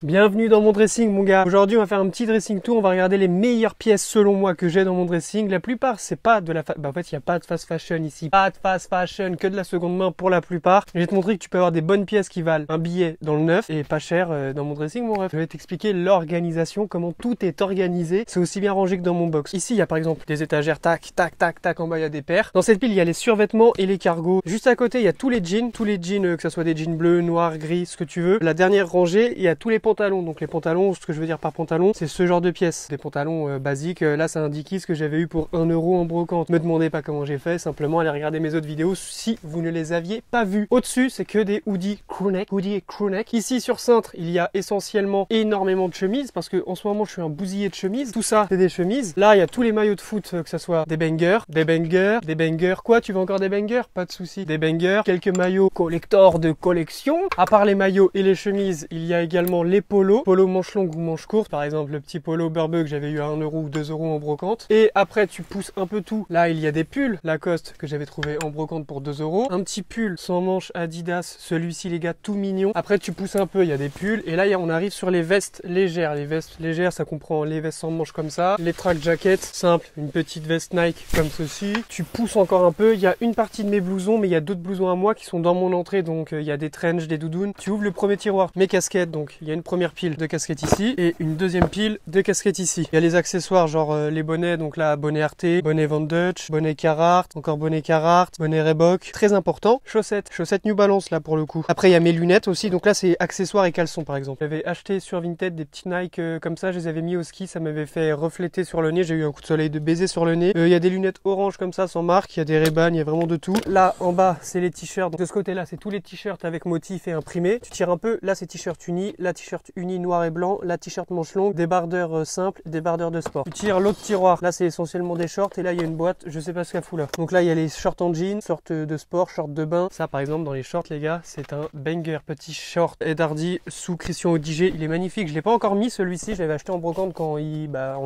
Bienvenue dans mon dressing mon gars. Aujourd'hui on va faire un petit dressing tour, on va regarder les meilleures pièces selon moi que j'ai dans mon dressing. La plupart c'est pas de la en fait il n'y a pas de fast fashion ici, pas de fast fashion, que de la seconde main pour la plupart. Je vais te montrer que tu peux avoir des bonnes pièces qui valent un billet dans le neuf et pas cher dans mon dressing mon ref. Je vais t'expliquer l'organisation, comment tout est organisé, c'est aussi bien rangé que dans mon box. Ici il y a par exemple des étagères, tac tac tac tac, en bas il y a des paires. Dans cette pile il y a les survêtements et les cargos. Juste à côté il y a tous les jeans, que ce soit des jeans bleus, noirs, gris, ce que tu veux. La dernière rangée il y a tous les pantalons. Donc les pantalons, ce que je veux dire par pantalon, c'est ce genre de pièces. Des pantalons basiques. Là c'est un Dickies que j'avais eu pour 1 € en brocante. Me demandez pas comment j'ai fait, simplement allez regarder mes autres vidéos si vous ne les aviez pas vues. Au-dessus c'est que des hoodies crewneck, hoodie et crewneck. Ici sur cintre il y a essentiellement énormément de chemises parce que en ce moment je suis un bousillé de chemises. Tout ça c'est des chemises. Là il y a tous les maillots de foot, que ça soit des bangers, des bangers, des bangers. Quoi, tu veux encore des bangers? Pas de souci. Des bangers, quelques maillots collector de collection. À part les maillots et les chemises, il y a également les polos. Polo manche longue ou manche courte, par exemple le petit polo Burberry que j'avais eu à 1 € ou 2 € en brocante. Et après tu pousses un peu tout. Là il y a des pulls Lacoste que j'avais trouvé en brocante pour 2 €. Un petit pull sans manches Adidas, celui-ci les gars tout mignon. Après tu pousses un peu, il y a des pulls. Et là on arrive sur les vestes légères. Les vestes légères ça comprend les vestes sans manches comme ça, les track jackets simples, une petite veste Nike comme ceci. Tu pousses encore un peu, il y a une partie de mes blousons mais il y a d'autres blousons à moi qui sont dans mon entrée. Donc il y a des trench, des doudounes. Tu ouvres le premier tiroir, mes casquettes, donc il y a une première pile de casquettes ici et une deuxième pile de casquettes ici. Il y a les accessoires genre les bonnets, donc là bonnet Arte, bonnet Van Dutch, bonnet Carhartt, encore bonnet Carhartt, bonnet Reebok, très important. Chaussettes New Balance là pour le coup. Après il y a mes lunettes aussi, donc là c'est accessoires et caleçons par exemple. J'avais acheté sur Vinted des petits Nike comme ça, je les avais mis au ski, ça m'avait fait refléter sur le nez, j'ai eu un coup de soleil de baiser sur le nez. Il y a des lunettes orange comme ça sans marque, il y a des Ray-Ban, il y a vraiment de tout. Là en bas c'est les t-shirts, de ce côté là c'est tous les t-shirts avec motifs et imprimés. Tu tires un peu, là c'est t-shirt uni, là t-shirt uni noir et blanc, là t-shirt manche longue, des bardeurs simples, des bardeurs de sport. Tu tires l'autre tiroir, là c'est essentiellement des shorts et là il y a une boîte, je sais pas ce qu'elle fout là. Donc là il y a les shorts en jean, shorts de sport, shorts de bain. Ça par exemple dans les shorts les gars, c'est un banger. Petit short Ed Hardy sous Christian Audigier, il est magnifique. Je l'ai pas encore mis celui-ci, je l'avais acheté en brocante quand en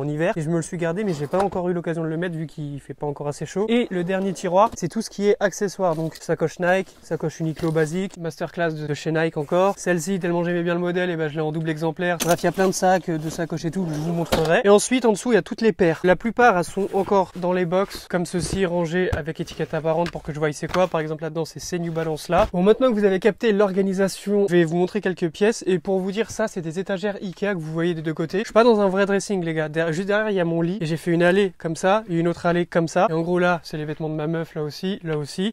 hiver et je me le suis gardé mais j'ai pas encore eu l'occasion de le mettre vu qu'il fait pas encore assez chaud. Et le dernier tiroir, c'est tout ce qui est accessoires, donc sacoche Nike, sacoche Uniqlo basique, masterclass de chez Nike encore. Celle-ci tellement j'aimais bien le modèle et je l'ai en double exemplaire. Bref, il y a plein de sacs, de sacoches et tout que je vous montrerai. Et ensuite en dessous il y a toutes les paires. La plupart elles sont encore dans les box comme ceci, rangées avec étiquette apparente pour que je voie c'est quoi. Par exemple là-dedans c'est ces New Balance là. Bon, maintenant que vous avez capté l'organisation, je vais vous montrer quelques pièces et pour vous dire ça c'est des étagères Ikea que vous voyez des deux côtés. Je suis pas dans un vrai dressing les gars. Juste derrière il y a mon lit et j'ai fait une allée comme ça et une autre allée comme ça. Et en gros là c'est les vêtements de ma meuf là aussi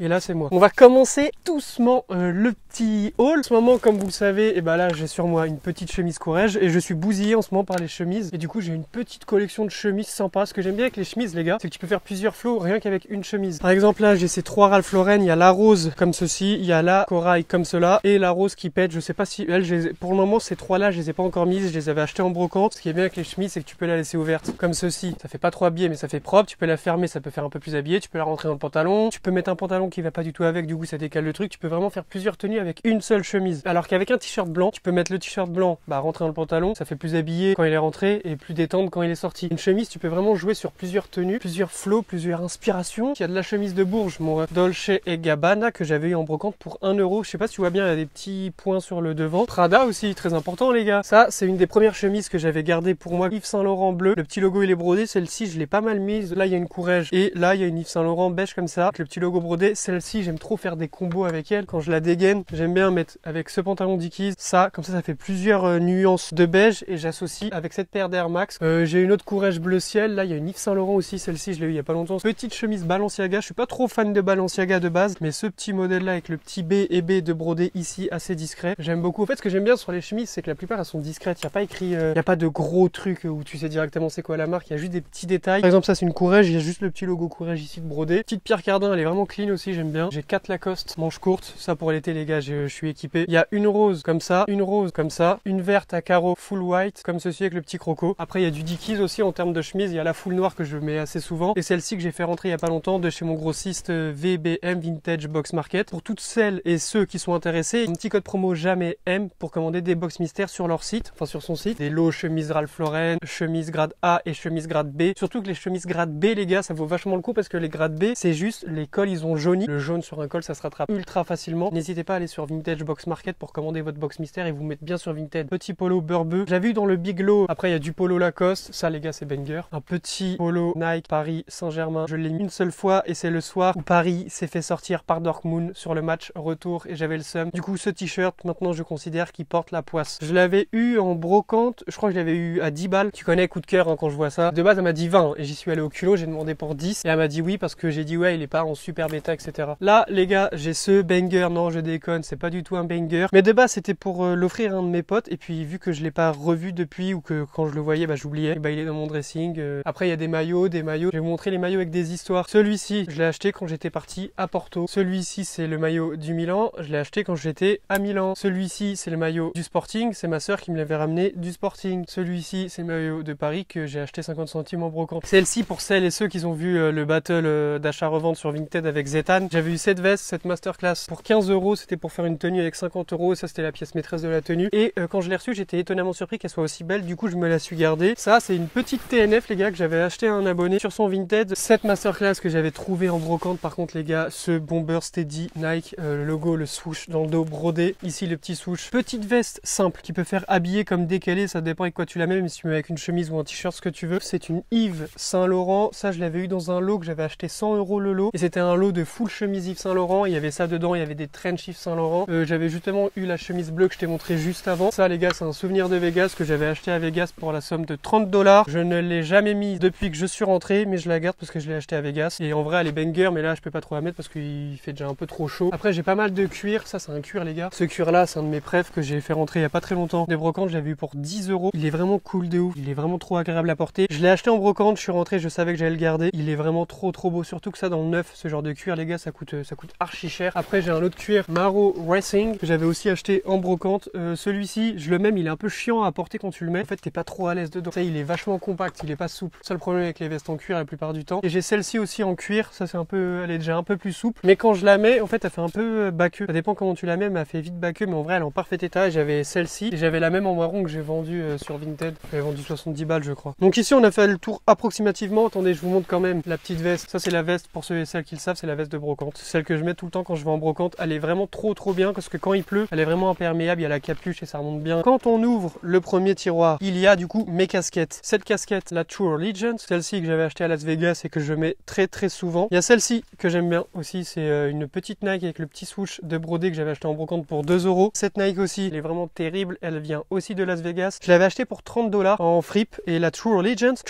et là c'est moi. On va commencer doucement le petit haul. En ce moment comme vous le savez et là j'ai sur moi une petite chemise Courrèges et je suis bousillé en ce moment par les chemises et du coup j'ai une petite collection de chemises sympas. Ce que j'aime bien avec les chemises les gars, c'est que tu peux faire plusieurs flots rien qu'avec une chemise. Par exemple là j'ai ces 3 Ralph Lauren, il y a la rose comme ceci, il y a la corail comme cela et la rose qui pète. Je sais pas si elle, pour le moment ces 3 là je les ai pas encore mises, je les avais achetées en brocante. Ce qui est bien avec les chemises c'est que tu peux la laisser ouverte comme ceci, ça fait pas trop habillé mais ça fait propre. Tu peux la fermer, ça peut faire un peu plus habillé, tu peux la rentrer dans le pantalon, tu peux mettre un pantalon qui va pas du tout avec, du coup ça décale le truc. Tu peux vraiment faire plusieurs tenues avec une seule chemise, alors qu'avec un t-shirt blanc tu peux mettre le t-shirt blanc rentrer dans le pantalon, ça fait plus habillé quand il est rentré et plus détente quand il est sorti. Une chemise tu peux vraiment jouer sur plusieurs tenues, plusieurs flots, plusieurs inspirations. Il y a de la chemise de Bourges, mon ref, Dolce & Gabbana que j'avais eu en brocante pour 1 €. Je sais pas si tu vois bien, il y a des petits points sur le devant. Prada aussi, très important les gars. Ça c'est une des premières chemises que j'avais gardée pour moi, Yves Saint Laurent bleu. Le petit logo il est brodé, celle-ci je l'ai pas mal mise. Là il y a une Courrèges et là il y a une Yves Saint Laurent beige comme ça, avec le petit logo brodé. Celle-ci j'aime trop faire des combos avec elle. Quand je la dégaine, j'aime bien mettre avec ce pantalon Dickies, ça, comme ça fait plusieurs nuances de beige et j'associe avec cette paire d'Air Max. J'ai une autre Courrèges bleu ciel, là il y a une Yves Saint Laurent aussi, celle-ci je l'ai eu il y a pas longtemps. Petite chemise Balenciaga, je suis pas trop fan de Balenciaga de base, mais ce petit modèle là avec le petit B et B de brodé ici assez discret, j'aime beaucoup. En fait ce que j'aime bien sur les chemises c'est que la plupart elles sont discrètes, il n'y a pas écrit, il n'y a pas de gros trucs où tu sais directement c'est quoi la marque, il y a juste des petits détails. Par exemple ça c'est une Courrèges, il y a juste le petit logo Courrèges ici de brodé. Petite Pierre Cardin, elle est vraiment clean aussi, j'aime bien. J'ai 4 Lacoste manches courtes, ça pour l'été les gars, je suis équipé. Il y a une rose comme ça, une rose comme ça, une verte à carreaux full white comme ceci avec le petit croco. Après il y a du Dickies aussi en termes de chemise, il y a la full noire que je mets assez souvent et celle-ci que j'ai fait rentrer il y a pas longtemps de chez mon grossiste VBM Vintage Box Market. Pour toutes celles et ceux qui sont intéressés, un petit code promo jamais M pour commander des box mystères sur leur site, enfin sur son site. Des lots chemises Ralph Lauren, chemises grade A et chemises grade B. Surtout que les chemises grade B les gars ça vaut vachement le coup parce que les grade B c'est juste les cols ils ont jauni. Le jaune sur un col ça se rattrape ultra facilement. N'hésitez pas à aller sur Vintage Box Market pour commander votre box mystère et vous mettre bien sur Vintage Vinted. Petit polo Burberry. Je l'avais eu dans le Biglow. Après, il y a du polo Lacoste. Ça, les gars, c'est banger. Un petit polo Nike Paris Saint-Germain. Je l'ai mis une seule fois et c'est le soir où Paris s'est fait sortir par Dortmund sur le match retour et j'avais le seum. Du coup, ce t-shirt, maintenant, je considère qu'il porte la poisse. Je l'avais eu en brocante. Je crois que je l'avais eu à 10 balles. Tu connais, coup de cœur, hein, quand je vois ça. De base, elle m'a dit 20 et j'y suis allé au culot. J'ai demandé pour 10 et elle m'a dit oui parce que j'ai dit ouais, il est pas en super bêta, etc. Là, les gars, j'ai ce banger. Non, je déconne, c'est pas du tout un banger. Mais de base, c'était pour l'offrir à un de mes potes. Et puis, vu que je l'ai pas revu depuis ou que quand je le voyais, bah, j'oubliais, bah, il est dans mon dressing. Après, il y a des maillots, Je vais vous montrer les maillots avec des histoires. Celui-ci, je l'ai acheté quand j'étais parti à Porto. Celui-ci, c'est le maillot du Milan. Je l'ai acheté quand j'étais à Milan. Celui-ci, c'est le maillot du Sporting. C'est ma sœur qui me l'avait ramené du Sporting. Celui-ci, c'est le maillot de Paris que j'ai acheté 50 centimes en brocante. Celle-ci, pour celles et ceux qui ont vu le battle d'achat-revente sur Vinted avec Zetan, j'avais eu cette veste, cette masterclass pour 15 €. C'était pour faire une tenue avec 50 €. Ça, c'était la pièce maîtresse de la tenue. Et quand je l'ai reçue, j'étais étonnamment surpris qu'elle soit aussi belle. Du coup, je me la suis gardée. Ça, c'est une petite TNF, les gars, que j'avais acheté à un abonné sur son Vinted. Cette masterclass que j'avais trouvé en brocante. Par contre, les gars, ce bomber steady Nike, le logo, le swoosh dans le dos brodé. Ici, le petit swoosh. Petite veste simple qui peut faire habiller comme décalé. Ça dépend avec quoi tu la mets, mais si tu mets avec une chemise ou un t-shirt, ce que tu veux. C'est une Yves Saint Laurent. Ça, je l'avais eu dans un lot que j'avais acheté 100 € le lot. Et c'était un lot de full chemise Yves Saint Laurent. Il y avait ça dedans. Il y avait des trench Yves Saint Laurent. J'avais justement eu la chemise bleue que je t'ai montré juste avant. Ça, les gars, c'est un souvenir de Vegas que j'avais acheté à Vegas pour la somme de 30 $. Je ne l'ai jamais mise depuis que je suis rentré, mais je la garde parce que je l'ai acheté à Vegas. Et en vrai, elle est banger, mais là, je peux pas trop la mettre parce qu'il fait déjà un peu trop chaud. Après, j'ai pas mal de cuir. Ça, c'est un cuir, les gars. Ce cuir-là, c'est un de mes préfs que j'ai fait rentrer il y a pas très longtemps. Des brocantes, je l'avais eu pour 10 €. Il est vraiment cool de ouf. Il est vraiment trop agréable à porter. Je l'ai acheté en brocante. Je suis rentré, je savais que j'allais le garder. Il est vraiment trop beau. Surtout que ça, dans le neuf, ce genre de cuir, les gars, ça coûte archi cher. Après, j'ai un autre cuir Maro Racing que j'avais aussi acheté en brocante. Celui-ci, je le mets, il est un peu chiant à porter quand tu le mets. En fait, t'es pas trop à l'aise dedans. Ça, il est vachement compact, il est pas souple. C'est le problème avec les vestes en cuir la plupart du temps. Et j'ai celle-ci aussi en cuir. Ça, elle est déjà un peu plus souple. Mais quand je la mets, en fait, elle fait un peu baqueux. Ça dépend comment tu la mets, mais elle fait vite baqueux. Mais en vrai, elle est en parfait état. Et j'avais celle-ci. Et j'avais la même en marron que j'ai vendue sur Vinted. J'avais vendu 70 balles, je crois. Donc ici, on a fait le tour approximativement. Attendez, je vous montre quand même la petite veste. Ça, c'est la veste, pour ceux et celles qui le savent, c'est la veste de brocante. Celle que je mets tout le temps quand je vais en brocante. Elle est vraiment trop bien parce que quand il pleut, elle est vraiment imperméable. Il y a la capuche et ça remonte bien. Quand on ouvre le premier tiroir, il y a du coup mes casquettes. Cette casquette, la True Allegiance, celle-ci que j'avais achetée à Las Vegas et que je mets très souvent. Il y a celle-ci que j'aime bien aussi. C'est une petite Nike avec le petit swoosh de brodé que j'avais acheté en brocante pour 2 €. Cette Nike aussi, elle est vraiment terrible. Elle vient aussi de Las Vegas. Je l'avais achetée pour 30 $ en fripe. Et la True Allegiance,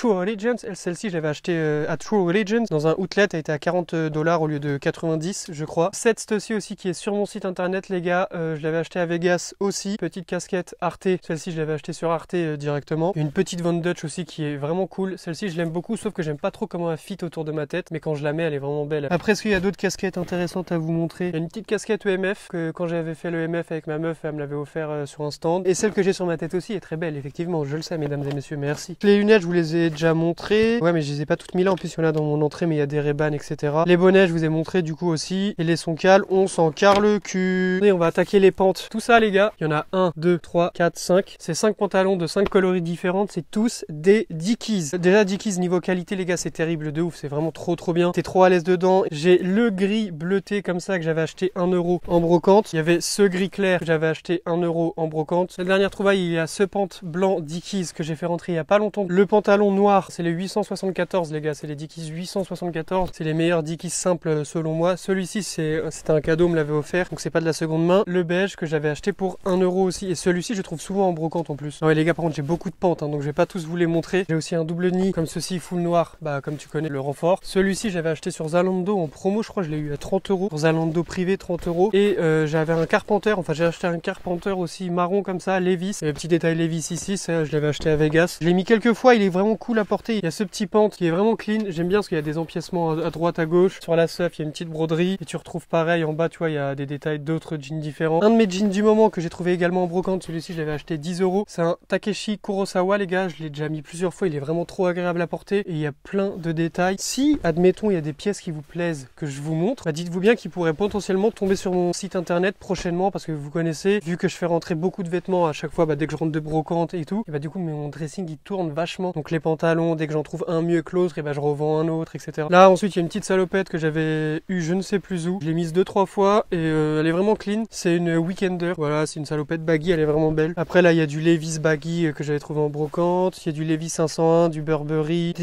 celle-ci, je l'avais achetée à True Allegiance dans un outlet. Elle était à 40 $ au lieu de 90, je crois. Cette aussi qui est sur mon site internet, les gars. Je l'avais achetée à Vegas aussi. Petite casquette Arte. Celle-ci, je l'avais achetée sur Arte directement. Une petite Von Dutch aussi qui est vraiment cool. Celle-ci, je l'aime beaucoup, sauf que j'aime pas trop comment elle fit autour de ma tête. Mais quand je la mets, elle est vraiment belle. Après, est-ce qu'il y a d'autres casquettes intéressantes à vous montrer? Il y a une petite casquette EMF que quand j'avais fait le EMF avec ma meuf, elle me l'avait offert sur un stand. Et celle que j'ai sur ma tête aussi est très belle, effectivement. Je le sais, mesdames et messieurs, merci. Les lunettes, je vous les ai déjà montrées. Ouais, mais je les ai pas toutes mis là. En plus, il y en a dans mon entrée, mais il y a des Ray-Ban, etc. Les bonnets, je vous ai montré du coup aussi. Et les soncales, on s'en carre le cul. Et on va attaquer les pentes. Tout ça, les gars, il y en a 1, 2, 3, 4, 5. C'est 5 pantalons de 5 coloris différentes. C'est tous des Dickies. Déjà, Dickies, niveau qualité, les gars, c'est terrible de ouf. C'est vraiment trop bien. T'es trop à l'aise dedans. J'ai le gris bleuté comme ça que j'avais acheté 1 € en brocante. Il y avait ce gris clair que j'avais acheté 1 € en brocante. La dernière trouvaille, il y a ce pant blanc Dickies que j'ai fait rentrer il y a pas longtemps. Le pantalon noir, c'est les 874, les gars. C'est les Dickies 874. C'est les meilleurs Dickies simples selon moi. Celui-ci, c'était un cadeau, on me l'avait offert. Donc c'est pas de la seconde main. Le beige que j'avais acheté pour 1 € aussi. Et celui-ci, je trouve souvent en brocante en plus. Ouais, les gars, par contre, j'ai beaucoup de pentes, hein, donc je vais pas tous vous les montrer. J'ai aussi un double nid comme ceci, full noir. Bah, comme tu connais, le renfort. Celui-ci, j'avais acheté sur Zalando en promo. Je crois que je l'ai eu à 30 €. Pour Zalando privé, 30 €. Et j'avais un Carpenter. Enfin, j'ai acheté un Carpenter aussi marron comme ça, Levi's. Le petit détail Levi's ici, ça, je l'avais acheté à Vegas. Je l'ai mis quelques fois. Il est vraiment cool à porter. Il y a ce petit pente qui est vraiment clean. J'aime bien parce qu'il y a des empiècements à droite, à gauche. Sur la seuf, il y a une petite broderie. Et tu retrouves pareil en bas, tu vois, il y a des détails d'autres jeans différents. Un de mes jeans du moment que j'ai trouvé également en brocante, celui-ci, je l'avais acheté 10 €. C'est un Takeshi Kurosawa, les gars. Je l'ai déjà mis plusieurs fois. Il est vraiment trop agréable à porter. Et il y a plein de détails. Si, admettons, il y a des pièces qui vous plaisent, que je vous montre, bah dites-vous bien qu'ils pourraient potentiellement tomber sur mon site internet prochainement parce que vous connaissez, vu que je fais rentrer beaucoup de vêtements à chaque fois, bah, dès que je rentre de brocante et tout, et bah du coup, mon dressing, il tourne vachement. Donc les pantalons, dès que j'en trouve un mieux que l'autre, et bah je revends un autre, etc. Là, ensuite, il y a une petite salopette que j'avais eu je ne sais plus où. Je l'ai mise 2-3 fois et elle est vraiment clean. C'est une Weekender. Voilà, c'est une salopette baggy, elle est vraiment belle. Après là il y a du Levi's baggy que j'avais trouvé en brocante, il y a du Levi's 501, du Burberry,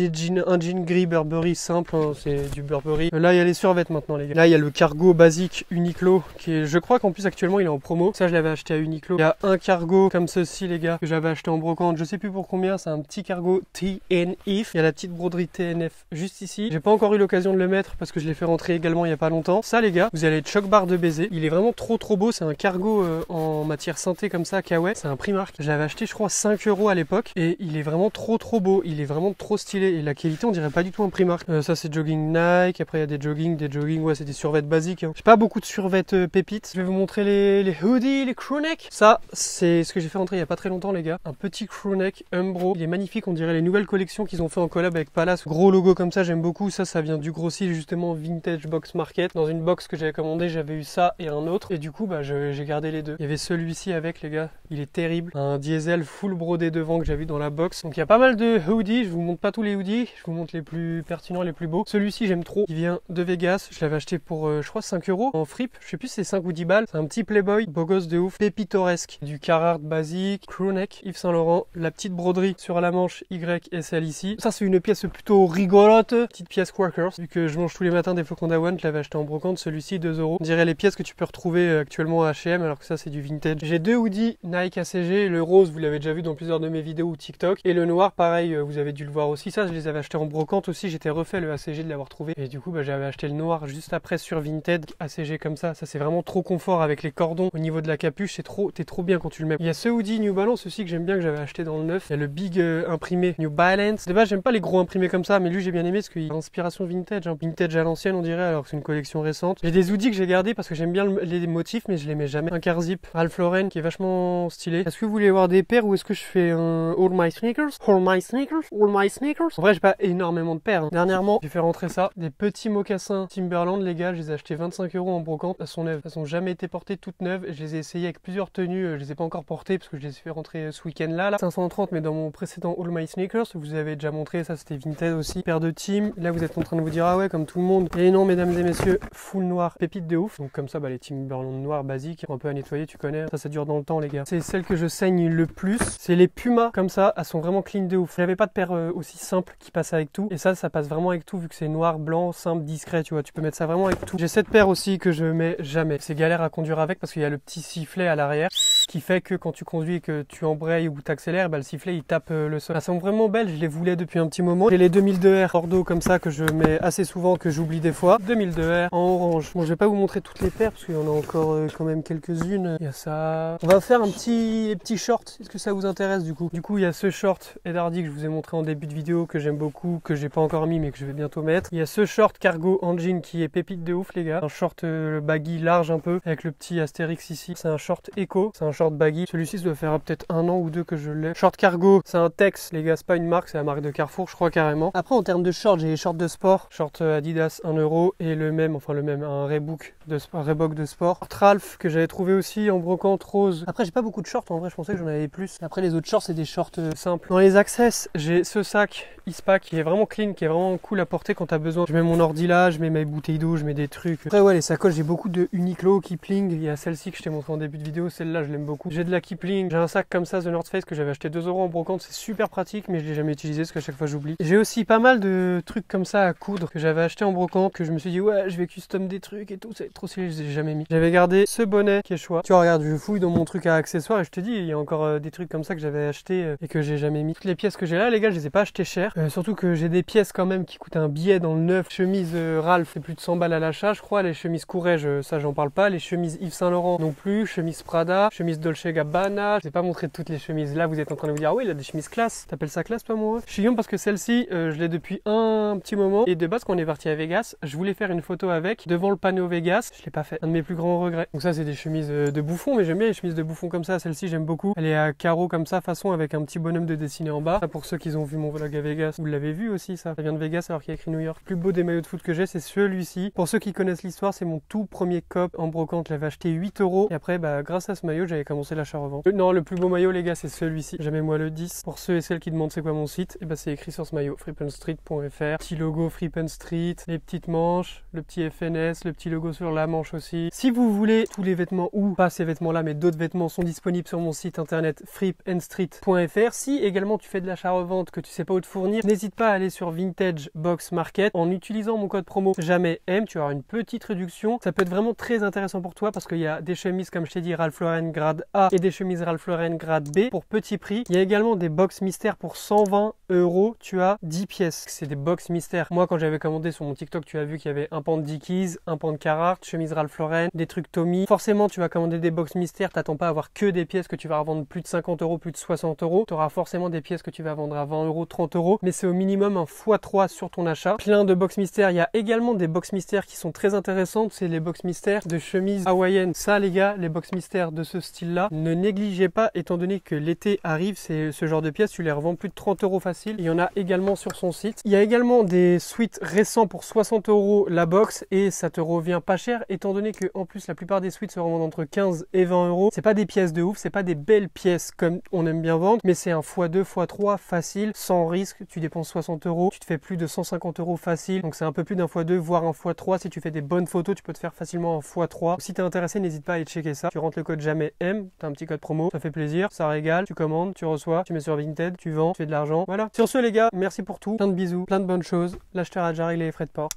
un jean gris Burberry simple, hein, c'est du Burberry. Là il y a les survêtements maintenant les gars. Là il y a le cargo basique Uniqlo qui est, je crois qu'en plus actuellement il est en promo. Ça je l'avais acheté à Uniqlo. Il y a un cargo comme ceci les gars que j'avais acheté en brocante, je sais plus pour combien, c'est un petit cargo TNF. Il y a la petite broderie TNF juste ici. J'ai pas encore eu l'occasion de le mettre parce que je l'ai fait rentrer également il y a pas longtemps. Ça les gars, vous allez être choc barre de baiser. Il est vraiment trop beau, c'est un cargo en matière synthé comme ça, kawaii. C'est un Primark. Je l'avais acheté je crois 5 € à l'époque et il est vraiment trop beau. Il est vraiment trop stylé et la qualité on dirait pas du tout un Primark. Ça c'est jogging Nike, après il y a des jogging, ouais c'est des survêtements basiques. Hein. J'ai pas beaucoup de survêtements pépites. Je vais vous montrer les hoodies, les crewneck. Ça c'est ce que j'ai fait rentrer il y a pas très longtemps les gars. Un petit crewneck Umbro. Il est magnifique, on dirait les nouvelles collections qu'ils ont fait en collab avec Palace. Gros logo comme ça, j'aime beaucoup. Ça vient du Grossil justement Vintage Box Market. Dans une box que j'avais commandé, j'avais eu ça et un autre. Et du coup, bah, j'ai gardé les deux. Il y avait celui-ci avec les gars. Il est terrible. Un diesel full brodé devant que j'ai vu dans la box. Donc il y a pas mal de hoodies. Je vous montre pas tous les hoodies. Je vous montre les plus pertinents, les plus beaux. Celui-ci j'aime trop. Il vient de Vegas. Je l'avais acheté pour je crois 5 € en fripe. Je sais plus si c'est 5 ou 10 balles. C'est un petit Playboy. Beau gosse de ouf. Pépitoresque. Du Carhartt basique. Crewneck. Yves Saint Laurent. La petite broderie sur la manche Y et celle ici. Ça c'est une pièce plutôt rigolote. Petite pièce Quakers. Vu que je mange tous les matins des flocons d'avoine, je l'avais acheté en brocante. Celui-ci 2 €. On dirait les pièces que tu peux retrouver actuellement à H&M alors que ça c'est du vintage. J'ai deux hoodies Nike ACG. Le rose vous l'avez déjà vu dans plusieurs de mes vidéos ou TikTok. Et le noir pareil vous avez dû le voir aussi. Ça je les avais achetés en brocante aussi. J'étais refait le ACG de l'avoir trouvé. Et du coup bah, j'avais acheté le noir juste après sur Vinted ACG comme ça. Ça c'est vraiment trop confort avec les cordons au niveau de la capuche. T'es trop bien quand tu le mets. Il y a ce hoodie New Balance aussi que j'aime bien que j'avais acheté dans le neuf. Il y a le big imprimé New Balance. De base j'aime pas les gros imprimés comme ça mais lui j'ai bien aimé parce qu'il a inspiration vintage. Hein. Vintage à l'ancienne on dirait alors que c'est une collection récente. J'ai des hoodies que j'ai gardés parce que j'aime bien les motifs mais je les mets jamais. Un car zip Ralph Lauren qui est vachement stylé. Est-ce que vous voulez voir des paires ou est-ce que je fais un All My Sneakers? All My Sneakers? All My Sneakers? En vrai j'ai pas énormément de paires. Hein. Dernièrement j'ai fait rentrer ça. Des petits mocassins Timberland les gars. Je les ai achetés 25 € en brocante. Elles sont neuves. Elles ont jamais été portées toutes neuves. Je les ai essayées avec plusieurs tenues. Je les ai pas encore portées parce que je les ai fait rentrer ce week-end là. 530 mais dans mon précédent All My Sneakers vous avez déjà montré ça c'était vintage aussi. Paire de team. Là vous êtes en train de vous dire ah ouais comme tout le monde. Et non mesdames et messieurs full noir pépite de ouf. Donc comme ça bah les Timberland noirs basiques un peu à nettoyer tu connais. Ça dure dans le temps les gars. C'est celle que je saigne le plus. C'est les Puma comme ça. Elles sont vraiment clean de ouf. J'avais pas de paire aussi simple qui passe avec tout. Et ça passe vraiment avec tout vu que c'est noir, blanc, simple, discret tu vois. Tu peux mettre ça vraiment avec tout. J'ai cette paire aussi que je mets jamais. C'est galère à conduire avec parce qu'il y a le petit sifflet à l'arrière qui fait que quand tu conduis et que tu embrayes ou t'accélères, bah, le sifflet il tape le sol. Elles sont vraiment belles, je les voulais depuis un petit moment. J'ai les 2002R Bordeaux comme ça que je mets assez souvent, que j'oublie des fois. 2002R en orange. Bon je vais pas vous montrer toutes les paires parce qu'il y en a encore quand même quelques-unes. Il y a ça. On va faire un petit short. Est-ce que ça vous intéresse du coup? Du coup il y a ce short Ed Hardy que je vous ai montré en début de vidéo que j'aime beaucoup, que j'ai pas encore mis mais que je vais bientôt mettre. Il y a ce short cargo en jean qui est pépite de ouf les gars. Un short baggy large un peu avec le petit astérix ici. C'est un short éco, c'est un short baggy. Celui-ci ça doit faire peut-être 1 an ou 2 que je l'ai. Short cargo, c'est un Tex les gars, c'est pas une marque, c'est la marque de Carrefour je crois carrément. Après en termes de shorts, j'ai les shorts de sport. Short Adidas 1 € et le même, un Reebok de sport. Ralph que j'avais trouvé aussi en brocante rose. Après j'ai pas beaucoup de shorts en vrai, je pensais que j'en avais plus. Après les autres shorts c'est des shorts simples. Dans les access, j'ai ce sac Ispac qui est vraiment clean, qui est vraiment cool à porter quand t'as besoin. Je mets mon ordi là, je mets mes bouteilles d'eau, je mets des trucs. Après ouais les sacoches, j'ai beaucoup de Uniqlo, Kipling. Il y a celle-ci que je t'ai montré en début de vidéo, celle-là je l'aime beaucoup. J'ai de la Kipling, j'ai un sac comme ça The North Face que j'avais acheté 2 € en brocante, c'est super pratique mais je l'ai jamais utilisé parce qu'à chaque fois j'oublie. J'ai aussi pas mal de trucs comme ça à coudre que j'avais acheté en brocante, que je me suis dit ouais je vais custom des trucs et tout, c'est trop stylé, je les ai jamais mis. J'avais gardé ce bonnet qui est choix. Tu vois regarde, je fouille dans mon truc à accessoires et je te dis il y a encore des trucs comme ça que j'avais acheté et que j'ai jamais mis. Toutes les pièces que j'ai là les gars je les ai pas achetées cher, surtout que j'ai des pièces quand même qui coûtent un billet dans le neuf. Chemise Ralph c'est plus de 100 balles à l'achat je crois, les chemises Courrèges ça j'en parle pas, les chemises Yves Saint Laurent non plus, chemise Prada, chemise Dolce Gabbana. Je vais pas montrer toutes les chemises là, vous êtes en train de vous dire ah oui il a des chemises classe, t'appelles ça classe toi moi? Je suis bien parce que celle-ci je l'ai depuis un petit moment et de base quand on est parti à Vegas je voulais faire une photo avec devant le panneau Vegas, je l'ai pas fait, un de mes plus grands regrets. Donc ça c'est des chemises de bouffon mais j'aime bien les chemises de bouffon comme ça, celle-ci j'aime beaucoup, elle est à carreaux comme ça façon avec un petit bonhomme de dessiné en bas. Ça, pour ceux qui ont vu mon vlog à Vegas, vous l'avez vu aussi ça vient de Vegas alors qu'il y a écrit New York. Le plus beau des maillots de foot que j'ai c'est celui-ci. Pour ceux qui connaissent l'histoire c'est mon tout premier cop en brocante, je l'avais acheté 8 € et après bah grâce à ce maillot j'avais commencé l'achat-revente. Non, le plus beau maillot les gars c'est celui-ci. Jamais moi le 10. Pour ceux et celles qui demandent c'est quoi mon site, et bah c'est écrit sur ce maillot, freepenstreet.fr. Petit logo Freepen Street, les petites manches, le petit FNS, le petit logo sur la manche aussi. Si vous voulez tous les vêtements, ou pas ces vêtements là mais d'autres vêtements sont disponibles sur mon site internet freepenstreet.fr. Si également tu fais de l'achat-revente que tu sais pas où te fournir, n'hésite pas à aller sur Vintage Box Market. En utilisant mon code promo jamais M, tu auras une petite réduction. Ça peut être vraiment très intéressant pour toi parce qu'il y a des chemises comme je t'ai dit Ralph Lauren grade A et des chemises Ralph Lauren grade B pour petit prix. Il y a également des box mystères pour 120 €. Tu as 10 pièces. C'est des box mystères. Moi quand j'avais commandé sur mon TikTok, tu as vu qu'il y avait un pan de Dickies, un pan de Carhartt, chemise Ralph Lauren, des trucs Tommy. Forcément tu vas commander des box mystères, t'attends pas à avoir que des pièces que tu vas revendre plus de 50 €, plus de 60 €. Tu auras forcément des pièces que tu vas vendre à 20 €, 30 €, mais c'est au minimum un x3 sur ton achat. Plein de box mystères. Il y a également des box mystères qui sont très intéressantes. C'est les box mystères de chemises hawaïennes. Ça les gars, les box mystères de ce style là, ne négligez pas étant donné que l'été arrive, c'est ce genre de pièces, tu les revends plus de 30 € facile. Il y en a également sur son site. Il y a également des sweats récents pour 60 € la box et ça te revient pas cher étant donné que en plus la plupart des sweats se revendent entre 15 et 20 €. C'est pas des pièces de ouf, c'est pas des belles pièces comme on aime bien vendre, mais c'est un x2, x3 facile, sans risque. Tu dépenses 60 €, tu te fais plus de 150 € facile, donc c'est un peu plus d'un x2 voire un x3. Si tu fais des bonnes photos, tu peux te faire facilement un x3. Si t'es intéressé, n'hésite pas à aller checker ça. Tu rentres le code jamais M, t'as un petit code promo, ça fait plaisir, ça régale, tu commandes, tu reçois, tu mets sur Vinted, tu vends, tu fais de l'argent. Voilà. Sur ce les gars, merci pour tout, plein de bisous, plein de bonnes choses. L'acheteur a déjà réglé les frais de port.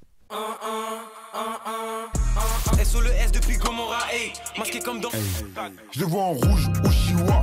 SO le S depuis Gomorrah, hey, masqué comme dans. Je le vois en rouge au chinois.